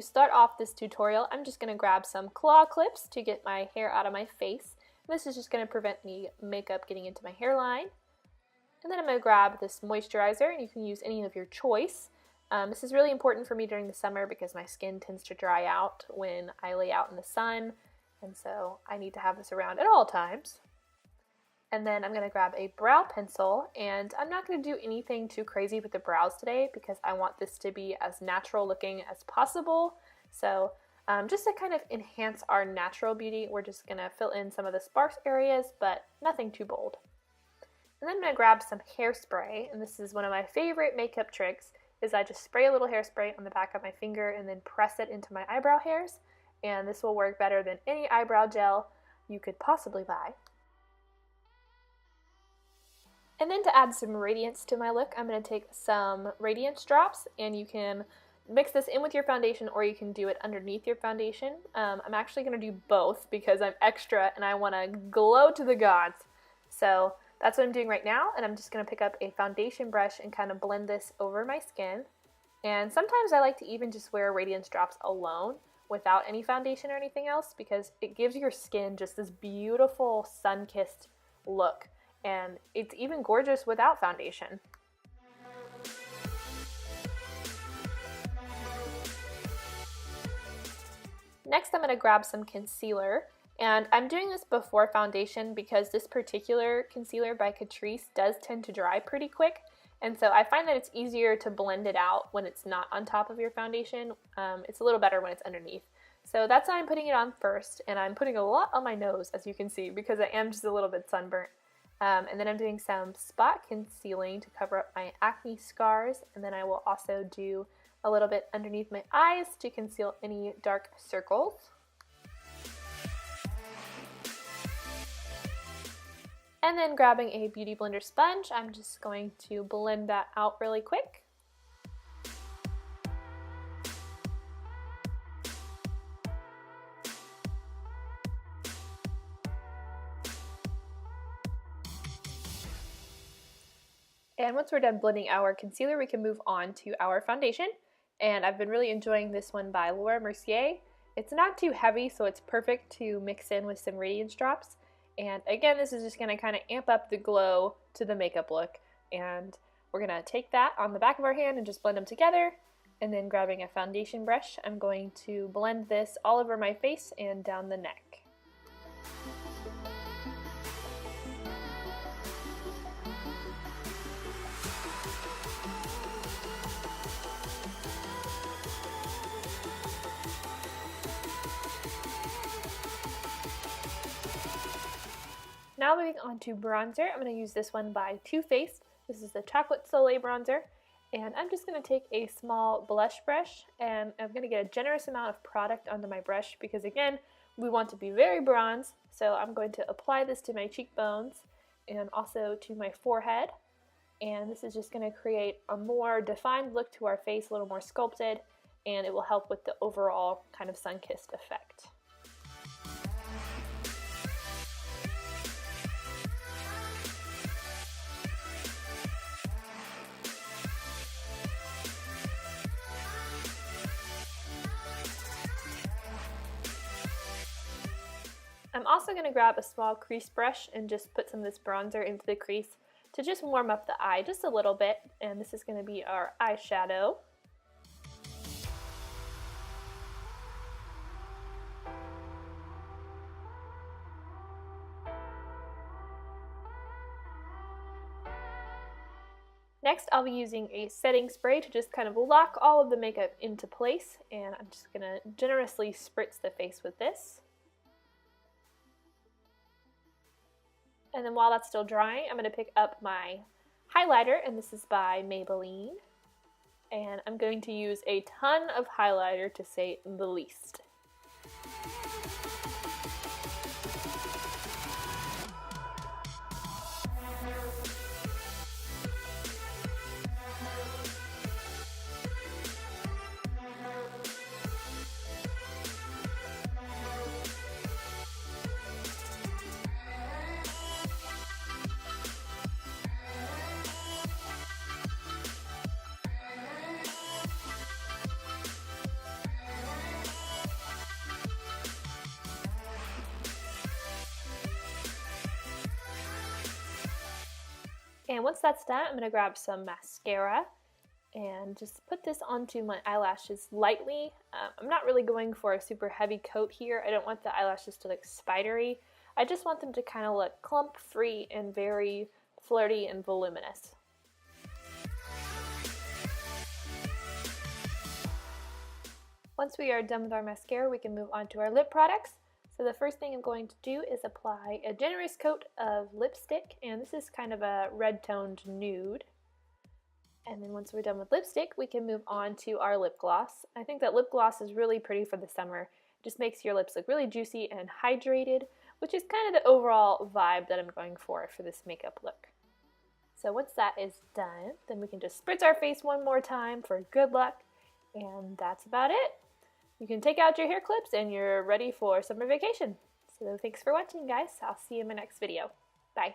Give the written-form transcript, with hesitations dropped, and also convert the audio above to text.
start off this tutorial, I'm just going to grab some claw clips to get my hair out of my face. This is just going to prevent any makeup getting into my hairline. And then I'm going to grab this moisturizer, and you can use any of your choice. This is really important for me during the summer because my skin tends to dry out when I lay out in the sun, and so I need to have this around at all times. And then I'm going to grab a brow pencil, and I'm not going to do anything too crazy with the brows today because I want this to be as natural looking as possible. So just to kind of enhance our natural beauty, we're just going to fill in some of the sparse areas, but nothing too bold. And then I'm going to grab some hairspray, and this is one of my favorite makeup tricks, is I just spray a little hairspray on the back of my finger and then press it into my eyebrow hairs, and this will work better than any eyebrow gel you could possibly buy. And then to add some radiance to my look, I'm going to take some radiance drops, and you can mix this in with your foundation or you can do it underneath your foundation. I'm actually going to do both because I'm extra and I want to glow to the gods. So that's what I'm doing right now, and I'm just going to pick up a foundation brush and kind of blend this over my skin. And sometimes I like to even just wear radiance drops alone without any foundation or anything else because it gives your skin just this beautiful sun-kissed look. And it's even gorgeous without foundation. Next, I'm going to grab some concealer, and I'm doing this before foundation because this particular concealer by Catrice does tend to dry pretty quick, and so I find that it's easier to blend it out when it's not on top of your foundation. It's a little better when it's underneath. So that's why I'm putting it on first, and I'm putting a lot on my nose, as you can see, because I am just a little bit sunburnt. And then I'm doing some spot concealing to cover up my acne scars, and then I will also do a little bit underneath my eyes to conceal any dark circles. And then grabbing a beauty blender sponge, I'm just going to blend that out really quick. And once we're done blending our concealer, we can move on to our foundation. And I've been really enjoying this one by Laura Mercier. It's not too heavy, so it's perfect to mix in with some radiance drops. And again, this is just going to kind of amp up the glow to the makeup look. And we're going to take that on the back of our hand and just blend them together. And then grabbing a foundation brush, I'm going to blend this all over my face and down the neck. Now moving on to bronzer, I'm going to use this one by Too Faced. This is the Chocolate Soleil bronzer, and I'm just going to take a small blush brush, and I'm going to get a generous amount of product onto my brush because again, we want to be very bronze, so I'm going to apply this to my cheekbones and also to my forehead, and this is just going to create a more defined look to our face, a little more sculpted, and it will help with the overall kind of sun-kissed effect. I'm also going to grab a small crease brush and just put some of this bronzer into the crease to just warm up the eye just a little bit, and this is going to be our eyeshadow. Next, I'll be using a setting spray to just kind of lock all of the makeup into place, and I'm just going to generously spritz the face with this. And then while that's still drying, I'm going to pick up my highlighter, and this is by Maybelline. And I'm going to use a ton of highlighter to say the least. And once that's done, I'm going to grab some mascara and just put this onto my eyelashes lightly. I'm not really going for a super heavy coat here. I don't want the eyelashes to look spidery. I just want them to kind of look clump free and very flirty and voluminous. Once we are done with our mascara, we can move on to our lip products. So the first thing I'm going to do is apply a generous coat of lipstick, and this is kind of a red toned nude. And then once we're done with lipstick, we can move on to our lip gloss. I think that lip gloss is really pretty for the summer. It just makes your lips look really juicy and hydrated, which is kind of the overall vibe that I'm going for this makeup look. So once that is done, then we can just spritz our face one more time for good luck, and that's about it. You can take out your hair clips and you're ready for summer vacation. So thanks for watching, guys. I'll see you in my next video. Bye.